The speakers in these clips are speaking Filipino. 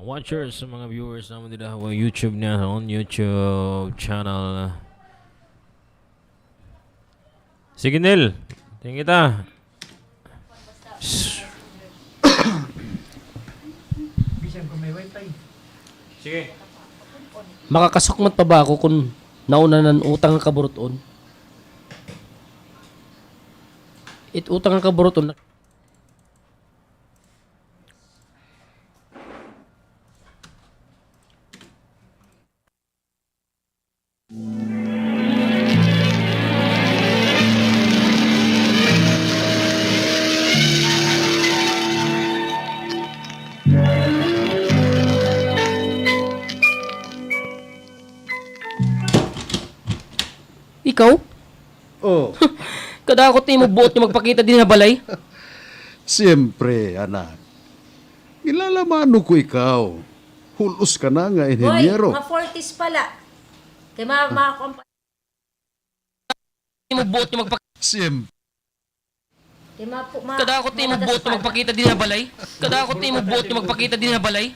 watchers, sa mga viewers naman dito sa YouTube niya, on YouTube channel. Sige Nel, tingin kita. Sige. Makakasukmat pa ba ako kung nauna ng utang ang kaburuton? Utang ang kaburuton. Ikaw? Oh, Kadakot ni mo buot niya magpakita din na balay? siyempre, anak. Nilalamano ko ikaw. Hulos ka na nga, Hoy, inhenyero. mga 40s pala. Kaya mga Ni mo buot niya magpakita. Siyempre, Kadakot ni mo buot niya magpakita din na balay? Kadakot ni mo buot niya magpakita din na balay?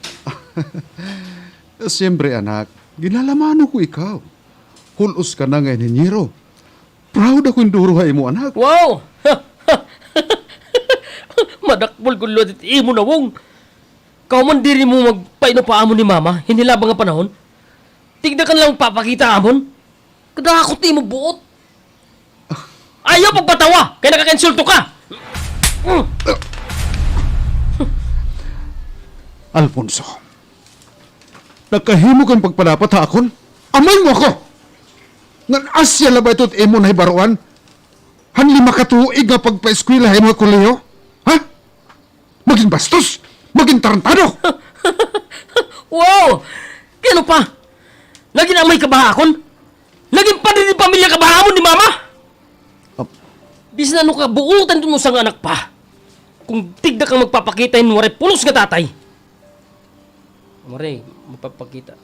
siyempre, anak. Nilalamano ko ikaw. Hulos ka na nga, inhenyero. Proud ako yung duruhay mo, anak. Wow! Madakbol ko lodit imo na wong. Kauman diri mo magpaino ni mama, hindi labang nga panahon. Tigda ka lang papakita amon. Kadakot ni mo buot. Ayaw pagpatawa, kaya nakakansulto ka. Alfonso, nagkahimo kang pagpadapat ha akon? Amay mo ako! Ngan asya la ba ito't imo na hibaruan? Hanli makatuig nga pagpa-eskwila mo kuliyo? Ha? Maging bastos? Maging tarantado? Wow! Kano pa? Lagi na may kabahakon? Laging pa rin pamilya kabahamon ni mama? Bis na ano ka, buutan dun mo sa anak pa. Kung tigda kang magpapakita yun, waray pulos ka tatay. Waray, magpapakita.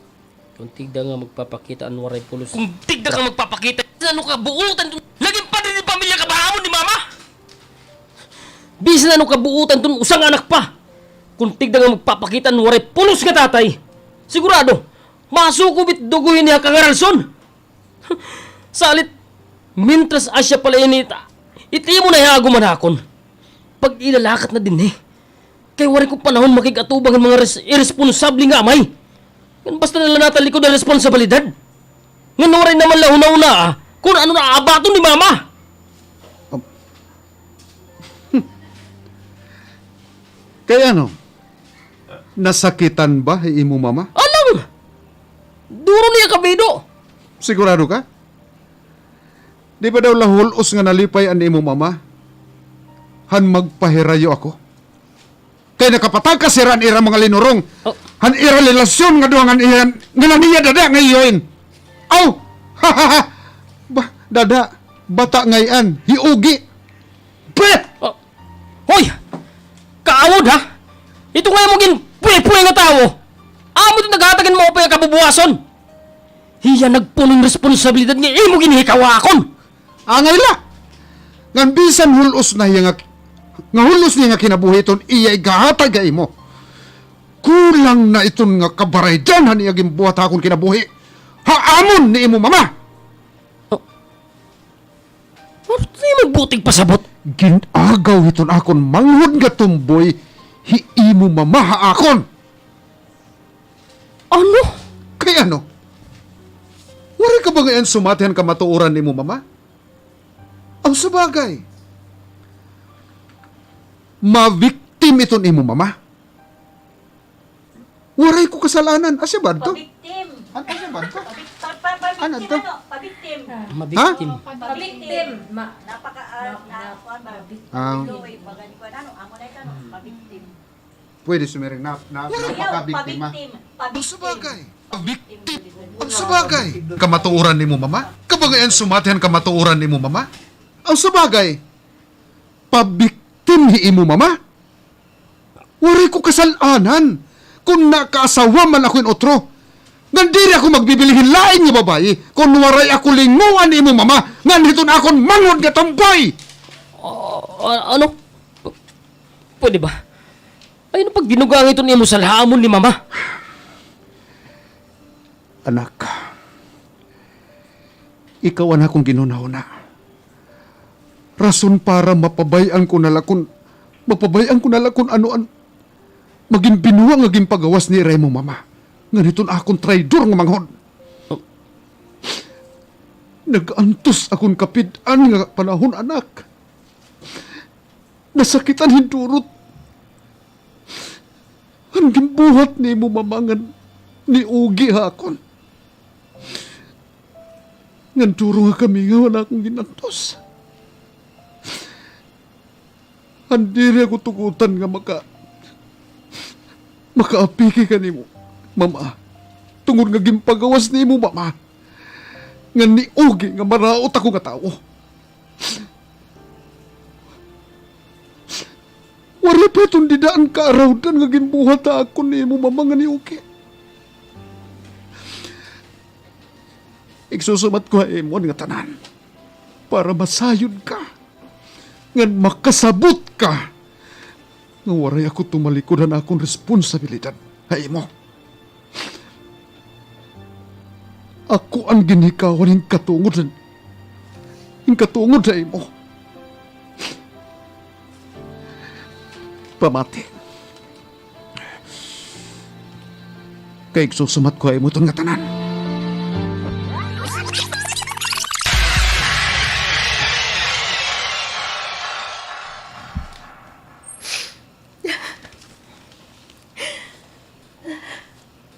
Kung tigda nga magpapakita, ang waray pulos. Kung tigda kang magpapakita, bis na ano ka, buutan dun. Laging pa rin pamilya kabahamon ni mama? Bis na ano ka, buutan dun, usang anak pa. Kung tigda nga magpapakita, ang waray pulos ka tatay. Sigurado, masukubit duguhin niya kang Aralson. Salit, mintras asya pala yun iti mo na iaguman hakon. Pag ilalakat na din kay wari ko panahon makikatubang ang mga irresponsable nga amay. Yan basta nila natalikod ang responsibilidad. Nga waray naman lahuna kung ano na abato ni mama. Kaya ano? Nasakitan ba imo mama? Alam! Duro niya kabido. Sigurado ka? Di ba daw lahulos nga nalipay ang imo mama? Han magpahirayo ako. Kaya nakapatag ka siran ira mga linurong. Oh. Han ira relasyon nga doang nga naniya dada ngayon. Aw! Ha ha ha! Ba, dada, bata ngayon, hiugi. Pwet! Oh. Hoy! Kaawod ha? Ito nga mo gin puwe-puwe nga tao. Amo ito naghatagan mo pa yung kabubuhason. Hiya nagpunong responsibilidad nga imo ginihikawakon. Angay la! Ngan bisan hulos na hiya nga hulos niya nga kinabuhi iton iya'y gahatag ga imo. Kulang na iton nga kabaray dyan han iyaging buhat akong kinabuhi. Haamon ni imo mama! Ano tayo magbuting pasabot? Ginagaw iton akon manghod nga tumboy hi imo mama haakon. Ano? Kaya ano? Wari ka ba ngayon sumatihan ka matuuran ni mo mama? Ang sabagay. Maviktim iton imo mama. Waray ko kasalanan. Asya ba ito? pabiktim. Ano asya ba ito? Pabiktim Ano to? Pabiktim. Mabiktim. Pabiktim. Napaka Ang pabiktim. pwede sumiring napakabiktima. Ang sabagay. Victim. Ang sabagay. Kamatuuran ni mo mama? Kabagayan sumatihan kamatuuran ni mo mama? Ang sabagay. Pabiktim ni imo mama? Wari ko kasalanan. Kung nakaasawa man ako in otro. Nandiri ako magbibilihin lain niya babae. Kung waray ako linguan ni imo mama. Nandito na akong mangon nga tambay. Ano? Pwede ba? Ay, ano pag ginugang ito niya mo sa lahamon ni mama? Anak, ikaw ang akong ginunahuna. Rason para mapabayaan ko na lakon ano maging binuang aging pagawas ni Remo mama. Nganiton akong traidor nga manghod. Nag-antos akong kapid-an nga panahon, anak. Nasakitan hindurot. Ang gimbuhat ni mo mamangan ni Ugi hakon. Ngan duro nga kami nga wala akong ginantos. Handiri ako tugutan nga makaapiki ka ni mo, mama. Tungod nga gimpagawas ni mo, mama. Nga ni Ugi nga maraot ako nga tao. Wala pa itong didaan ka-arawdan nga gimbuhat ako ni mo, mama, nga ni Ugi. Igsusumat ko imon nga tanan para masayod ka, nga makasabot ka, nga waray ako tumalikodan akong responsibilidad ha imo. Ako ang ginikawan ng katungod sa imo. Pamati. Kaya igsusumat ko imo itong nga tanan.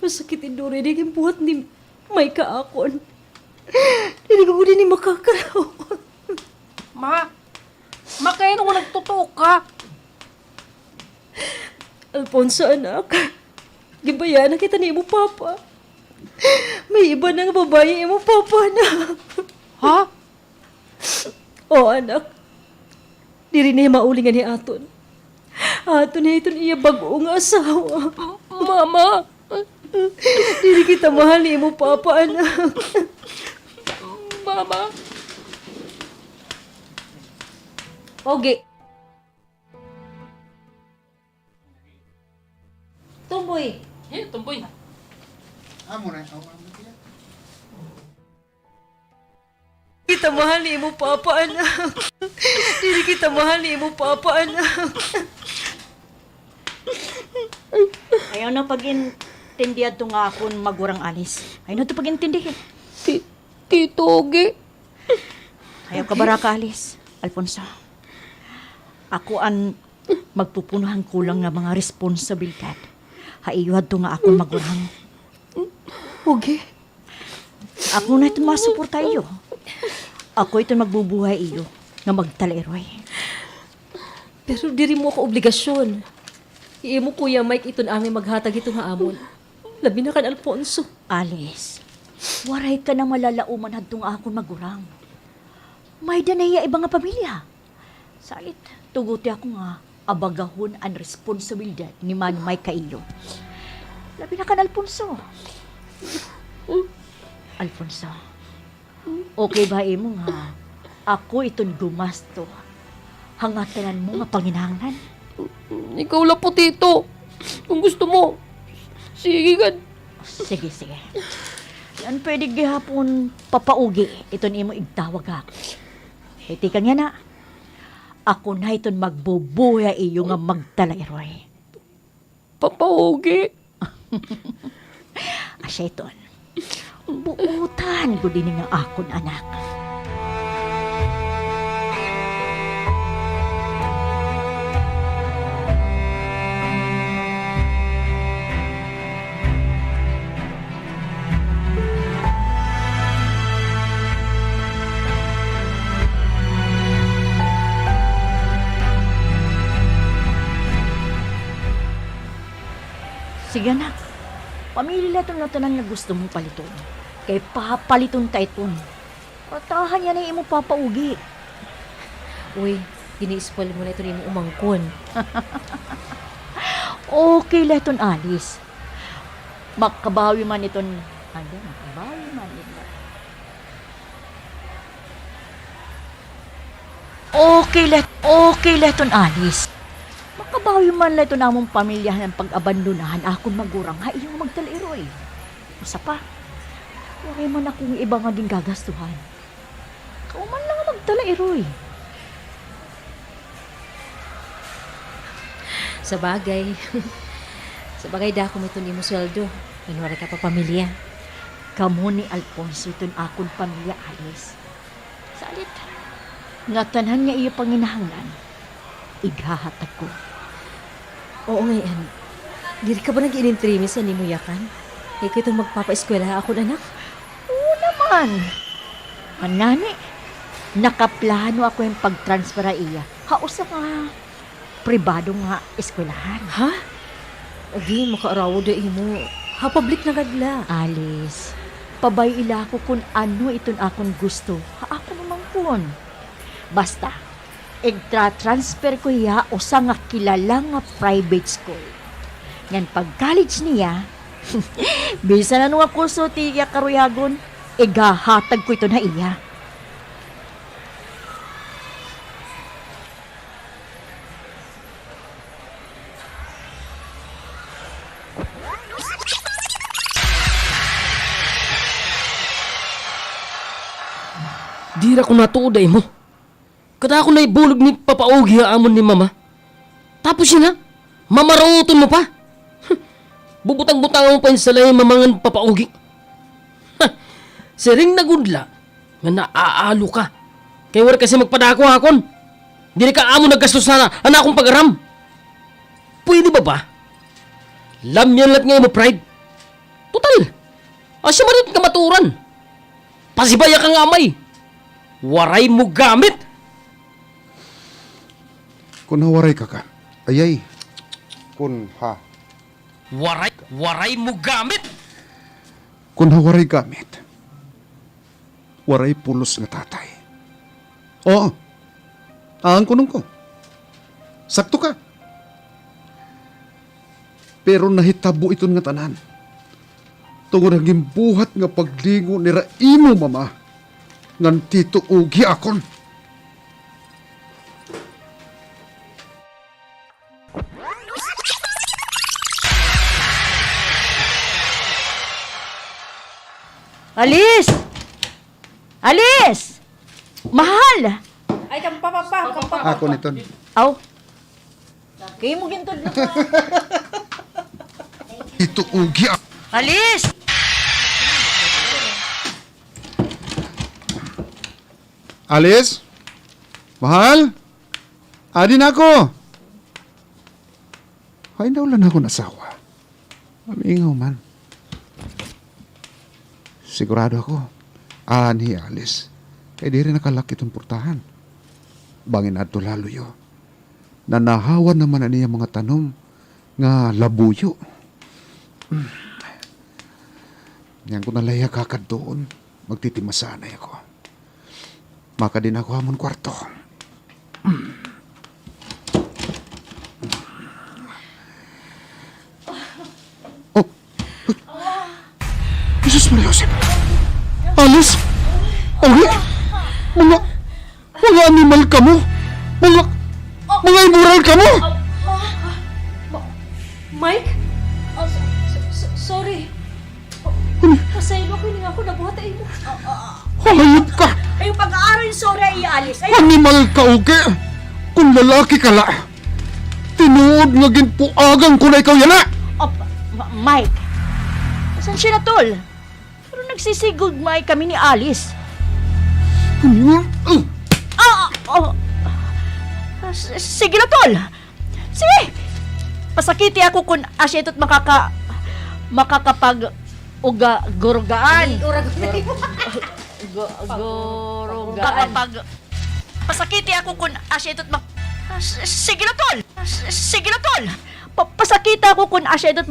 Masakit indore di buhat ni may kaakon. Dili ko din ni makakaroon. Ma, kaya nung nagtotoo ka. Alfonso, anak. Gibaya na kita ni mo, papa. May iba na nga babae mo, papa, na. Ha? Oo, anak. Diri niya maulingan ni Aton. Aton na iton iya bagong asawa. Mama. Diri kita mahal ni mo, papa, anak. Mama. Ogi. Tumboy. Tumboy. Kita mahal ni mo, papa, anak. Diri kita mahal ni mo, papa, anak. Ayaw na pag-intindihan to nga akong magurang alis. Ayaw na to pag-intindihan. Tito Ogi. Ayaw ka bara ka alis, Alfonso. Ako ang magpupunuhan kulang nga mga responsibilidad. Haiyuhad to nga akong magurang. Ogi. Ako na itong masuporta iyo. Ako itong magbubuhay iyo nga magtaleroy. Pero diri mo ako obligasyon. Iimo kuya Mike iton aming maghatag ito nga amon. Labi na kan Alfonso. Alis, waray ka na malalauman hadtong akong magurang. May danaya ibang nga pamilya. Salit, tuguti ako nga abagahon ang responsibilidad ni man may kaiyo. Labi na kan Alfonso. Alfonso, okay ba imo nga ako iton gumasto hangatanan mo nga panginahanglan? Ikaw lang po, Tito. Kung gusto mo, sige gan. Sige. Yan pwede gihapon papaugi iton imo igtawag ako. Itikan nga na. Ako na iton magbubuhay iyo nga magtalayroy. Papaugi. Asya iton. Buutan ko din nga akon anak. Sige anak, pamili ito na tanan nga gusto mong paliton. Kay papaliton ka iton. Patahan yan ay imo papaugi. Uy, gini-spoil mo na ito rin umangkon. Okay la iton alis. Makabawi man iton. Makabawi man iton. Okay la iton alis. Makabawi Mabawi man lang ito namong pamilya ng pag-abandonahan akong magurang ha iyong magtaliroy. Masa pa, wala man akong iba nga ging gagastuhan. Kauman lang ang magtaliroy. Sa bagay. Sa bagay da ako may ni mo sweldo. Ganwari ka pa pamilya. Kamu ni Alfonso itong akong pamilya Alice. Salit, nga tanan nga iyo panginahanglan, ighahatag ko. Oo ngayon. Diri ka ba nag-inintrimi sa nimuyakan? Ikaw itong magpapa-eskwela ako anak? Oo naman. Manani, nakaplano ako yung pag-transfer iya. Hausa nga, pribado nga eskwelahan. Ha? Agi, makaarawo da imo. Ha, public na gadla. Alice, pabay ila ko kung ano iton akong gusto. Ha, ako naman pun. Basta, transfer ko iya o sa nga kilala nga private school. Ngan pag-college niya, bisa na nung kurso ti iya karuyagon, igahatag ko ito na iya. Dira ko natuuday mo. Kada ako na ibulog ni papaugi amon ni mama. Tapos yun ha, mamaruton mo pa. Bubutang-butang mo pa yung salay mamangan papaugi. Siring na gudla, nga naaalo ka. Kaya wala kasi magpadako hakon. Dili ka amon naggastos na akong pag-aram. Pwede ba ba? Lamyan lat ngayon mo pride. Total, asya marit ka maturan. Pasibaya ka nga amay. Waray mo gamit. Kung nawaray ka ka, ayay. Kung ha. Waray mo gamit. Kung nawaray gamit, waray pulos nga tatay. Oo. Ang kunong ko. Sakto ka. Pero nahitabo ito nga tanan. Tungod ang buhat nga paglingo ni Raimo mama ngan tito ugi akon. Alice! Alice! Mahal! Ay, kampa. Ako nito. Aw. Kayo mo gintod na. Tito ugi akon. Alice! Alice? Mahal? Adin ako. Ay, naulan ako nasawa. Mamingaw man. Sigurado ako. Ani, Alice. Kaya di rin nakalaki itong portahan. Bangin ato lalo yo. Nanahawan naman na niya mga tanom nga labuyo. Yan ko nalaya kakad doon. Magtitimasanay ako. Maka din ako hamon kwarto. Oh! Jesus Maria Joseph! Alice! Awi! Mga animal ka mo! Mga immoral ka mo! Mike? Sorry. Pasaylo ko, hindi ako nabuhatay mo. Hayop ka! Ay, pag-aaral yung sorry ay Alice. Ay, Animal ka, uke! Kung lalaki ka la, tinuod nga ginpuagan ko na ikaw yana! Mike. Saan siya na, tol? Pero nagsisigugmay kami ni Alice. Sige na, tol. Sige. Pasakiti ako kung asya ito't makakapag gurgaan. Gurgaan. Pasakiti ako kung asya ito't sige na, tol. Sige na, tol. Pasakita ako kung asya ito't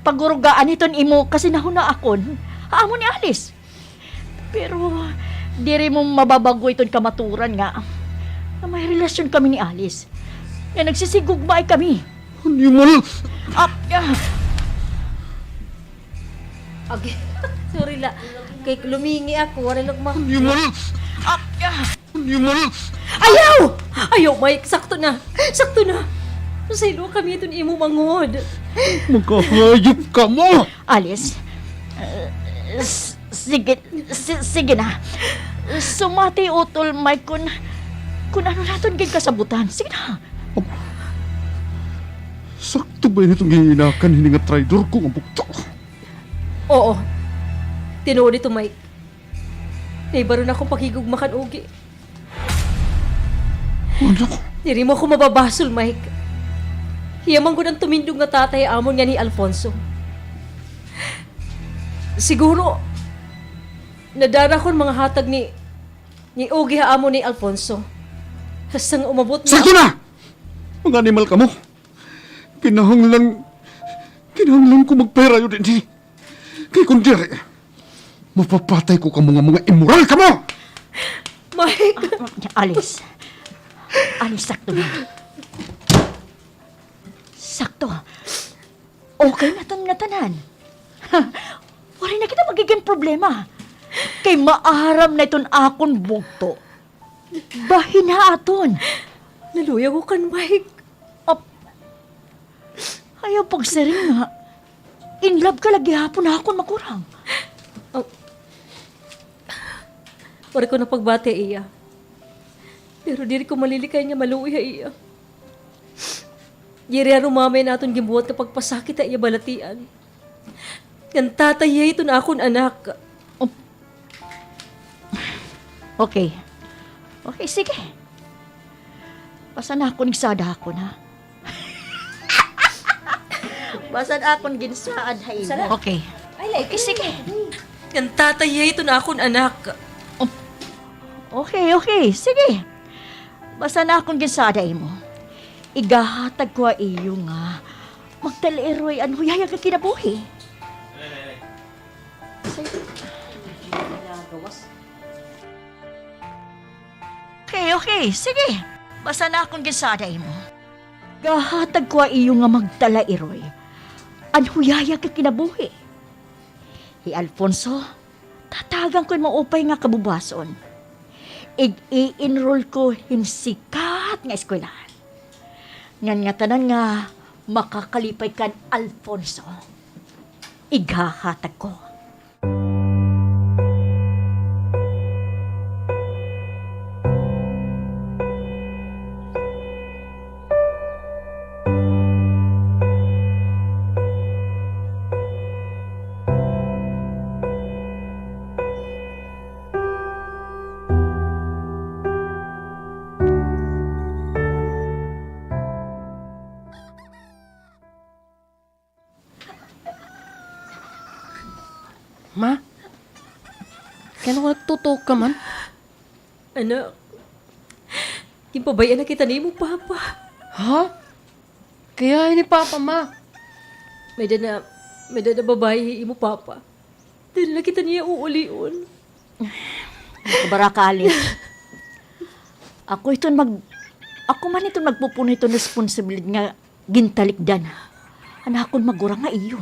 pagurugaan iton imo kasi nahuna akon. Amo ni Alice. Pero diri mo mababago iton kamaturan nga na may relasyon kami ni Alice. Nga nagsisigugmay kami. Animal! Okay. Sorry la. Kay lumingi ako. Wala lang Animal! Animal! Ayaw! Ayaw, Mike. Sakto na. Sakto na. Sa ilo kami itong imo mangod. Magkahayop ka mo! Alice, sige na. Sumati utol, Mike, kung ano natin gid kasabutan. Sige na. Sakto ba yun itong hihinakan hini nga traidor ko nga bukto? Oo. Tinuod ito, Mike. Naibaro na akong pakigugmakan ugi. Ano? Diri mo ako mababasol, Mike. Hiyamang ko ng tumindog nga tatay amon nga ni Alfonso. Siguro, nadara kon mga hatag ni Ugi ha amon ni Alfonso. Hastang umabot na... Sakto na! Mga animal ka mo. Kinahanglan ko magpera yun din. Kaya kung diri, mapapatay ko ka mga immoral ka mo! Mike! Alice, sakto na. Sakto. Okay na tan nga tanan. Wala na kita magiging problema. Kay maaram na iton akon bugto. Bahin na aton. Naluya ko kan, Mike. Ayaw pagsaring nga. In love ka lagi hapon na akon makurang. Wala ko na pagbate iya. Pero diri ko malilikay nga maluya iya. Diri rumamay naton gimbuhat kapag pasakit iya balatian. Yan tatay ito na akon anak. Okay. Okay, sige. Basta na akong nagsada ako na. Basta na akong ginsaad hay. Okay. Okay, sige. Yan tatay ito na akon anak. Okay, sige. Basta na akong ginsaada mo. Igahatag ko iyo nga. Magtaliroy ang huyayag na kinabuhi. Okay, sige. Basta na akong ginsaada mo. Gahatag ko iyo nga magtalairoy. Ang huyayag na kinabuhi. Alfonso, tatagang ko'y maupay nga kabubason. I-enroll ko himsikat nga eskwelahan. Ngan nga tanan nga makakalipay kan Alfonso. Igahatag ko. Ma? Kaya ko nagtutok ka man? Anak, kimpabayan na kita ni mo, Papa. Ha? Kaya ini Papa, Ma. May dana babae imo, Papa. Dili na kita niya uulion. Baraka, Alice. Ako man ito magpupuno ito responsibilidad nga gintalikdan. Anakon magurang nga iyo.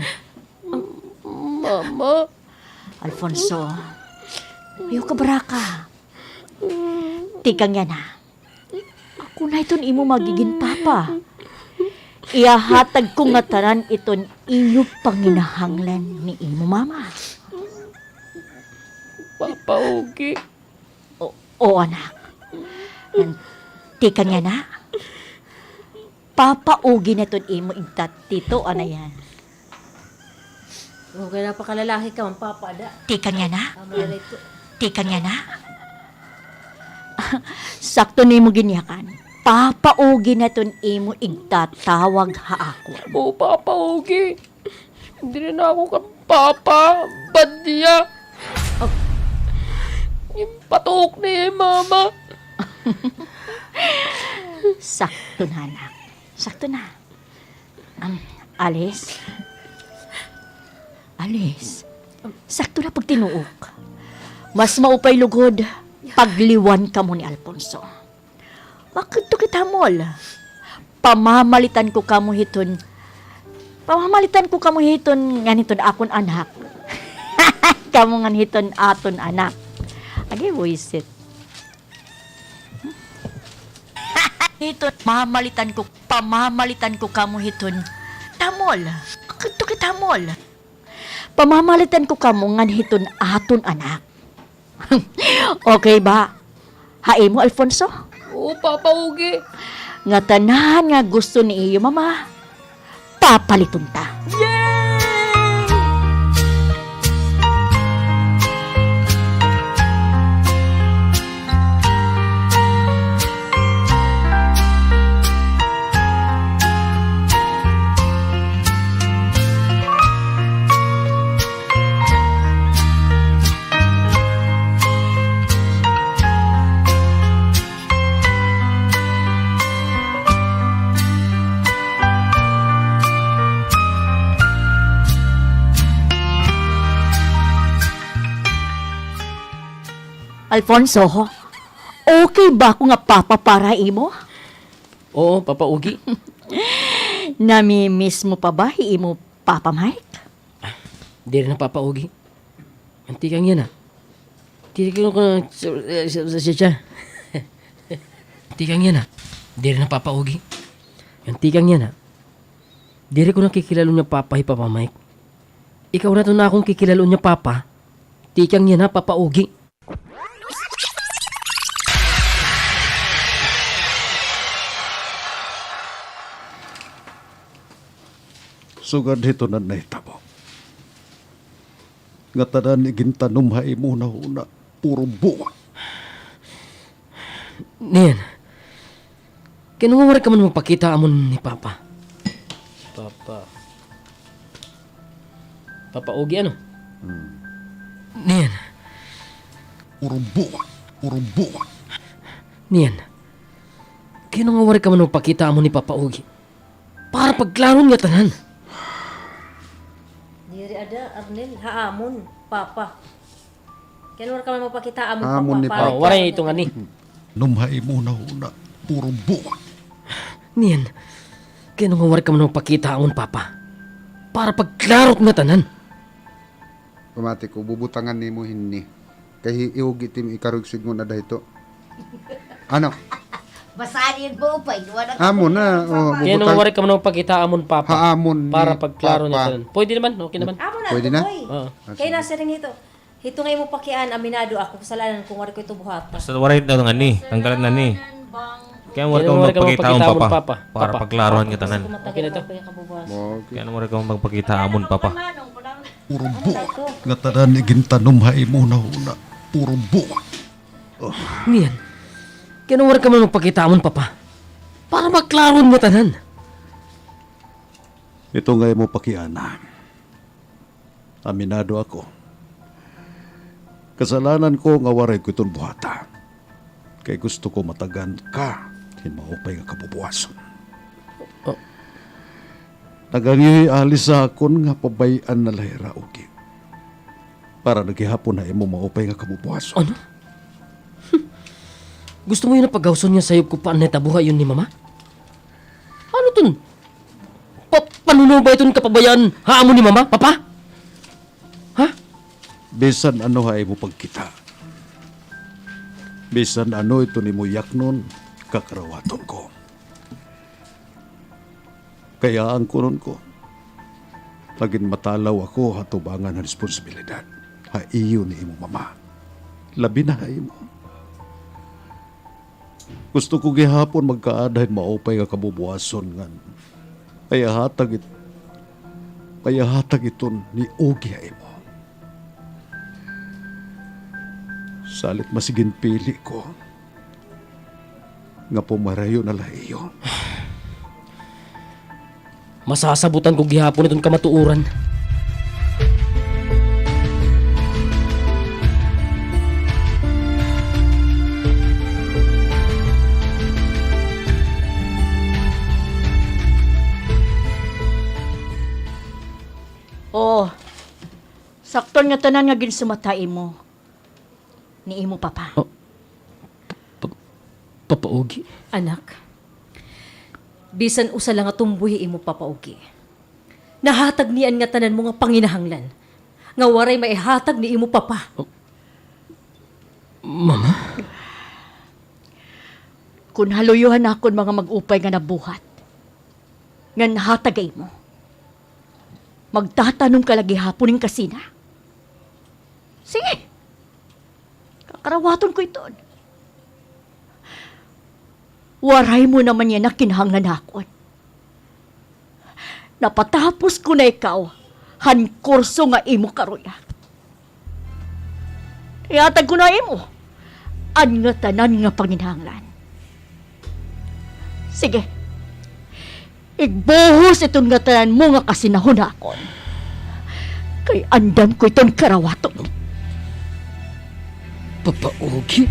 Mama. Alfonso, ayaw ka baraka. Tikang yan ha. Ako na iton imo magiging papa. Iyahatag ko nga tanan iton iyo panginahanglan ni imo mama. Papa Ugi. O anak. Tikang yan ha. Papa Ugi na iton imo igtat tito ana yan. Okay, napakalalaki ka, man, Papa. Tikang yan ha. Amalay ko. Tikang yan ha. Sakto ni mo ginyakan. Papaugi na ton imo igtatawag ha ako. O Papa Ugi. Hindi na ako ka Papa. Bad niya. Yung patok ni Mama. Sakto na anak. Sakto na. Alice. Sakto na pag tinuok. Mas maupay lugod pagliwan ka mo ni Alfonso. Bakit to kita mol? Pamamalitan ko kamo hiton nganiton akon anak. Kamo nganiton aton anak. Agi wisit. Hiton, pamamalitan ko kamo hiton. Tamol, akito kitamol. Pamamalitan ko kamo ngan hiton aton anak. Okay ba? Hain mo, Alfonso? Oo, Papa Ugi. Nga tanan nga gusto ni iyo, mama. Papaliton ta. Alfonso, okay ba ako nga papa para imo? Oo, Papa Ugi. Nami-miss mo pa ba imo Papa Mike? Di rin na Papa Ugi. Anti kang yan, Di ko na siya. Anti kang yan, Di rin na Papa Ugi. Anti kang yan, Di rin ko na kikilalo niya Papa Papa Mike. Ikaw na to na akong kikilalo niya Papa. Anti kang yan, Papa Ugi. Sugad hito na nahitabo. Nga tanan igintanom ha imo na una, puro buwa. Niyan. Kinunguwari ka man magpakita amon ni Papa. Papa Ugi, ano? Niyan. Puro buwa, puro buwa. Niyan. Kinunguwari ka man magpakita amon ni Papa Ugi. Para pagklaron nga tanan. Diri ada Arnel haamon papa. Kanor ka man mapakita amon Amon ni papa. Oh, waray ito nga ni. Numha imo na una, puro buwa. Niyan. Kinunguwari ka man magpakita amon Papa. Para pagklarot nga tanan. Pamati ko, bubutangan ni mo hinni. Kaya iugi tim ikarugsig mo na dahito. Ano? Basahin po pa, Amo na. Oh, Kinunguwari ka man magpakita amon Papa. Haamon ni Para pagklaro niya Papa. tanan. Pwede naman, okay naman. Amo na Pwede to, na? boy. Oo. Kay nasa ring ito. Hito nga imo pakian aminado ako kasalanan kung wari ko ito buhata. Basta waray na nga ni. Tanggalan na ni. Kaya mo ka Kinunguwari ka magpakita magpakita amon amon Papa. Papa. Para pagklaruhan nga tanan. Okay na to. Okay. Kaya mo ka magpakita amon Papa. Puro buwa. Nga tanan igintanom ha imo na una, puro buwa. Niyan. Kinunguwari ka man magpakita amon Papa. Para magklaron nga tanan. Ito nga mo pakiana. Aminado ako. Kasalanan ko nga waray ko itong buhata. Kay gusto ko matagan ka. Hinmaupay nga kabubuwason. Oh. Nagangihi alis sa akon nga pabayan na lahira ugi. Para nagihapon na imo maupay nga kabubuwason. Ano? Gusto mo yun na paggawson niya sayop ko pa na tabuhay yun ni Mama? Ano tun? Panuno ba itong kapabayan haamon ni Mama, Papa? Ha? Bisan ano ha imo pagkita. Bisan ano ito ni mo yaknon, kakarawaton ko. Kaya ang kunon ko. Lagin matalaw ako hatubangan ng responsibilidad. Ha iyo ni imo Mama. Labi na ha imo. Gusto ko gihapon magkaadahin maupay nga kabubuason ngan. Kaya hatag iton ni Ugi imo. Salit masigin pili ko. Nga pumarayo na lahiyo. Masasabutan ko gihapon itong kamatuuran. Oh, sakton nga tanan nga ginsumatay mo. Ni imo papa. Papa Ugi. Anak, bisan usa lang nga tumbuhi imo papaugi. Nahatag niyan nga tanan mo nga panginahanglan. Nga waray maihatag ni imo papa. Mama? Kung haluyuhan akon mga mag-upay nga nabuhat, nga nahatagay mo, magtatanong ka lagi hapon ng kasina. Sige, kakarawaton ko ito. Waray mo naman yan na kinahanglan akon. Napatapos ko na ikaw, han kurso nga imo karuya. Iatag ko na imo, an nga tanan nga panginahanglan. Sige, igbuhos itong nga tanan mo nga kasinahon akon. Kay andam ko itong karawaton. Papaugi?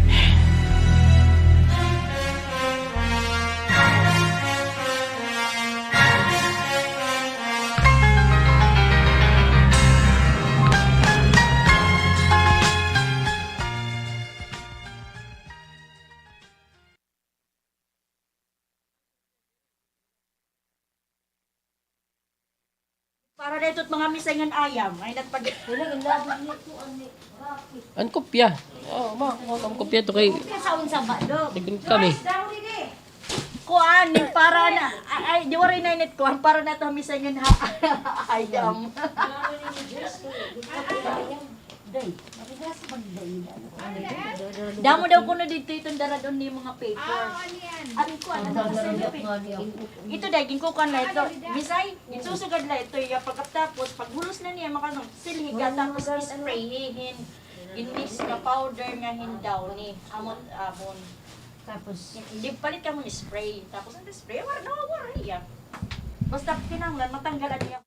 Para dito't mga misengan ayam, ay nagpag... An kopya. Oh, ma, ang kopya to kay Kasaon sa bado. Dagdag kami. Kuan, para na, ay, di waray na init kuan, para na ito misengan ayam. Damo daw kuno dito itong daradon ni mga paper. Arin ko ito daging ko kan ito. Bisay, isusugad la ito ya pagkatapos paghulos na niya makanong silhiga tapos sprayhin. In-mix na powder nga hindaw ni amon. Tapos di palit ka mo ni spray. Tapos ang spray wala na wala iya. Basta kinahanglan matanggalan niya.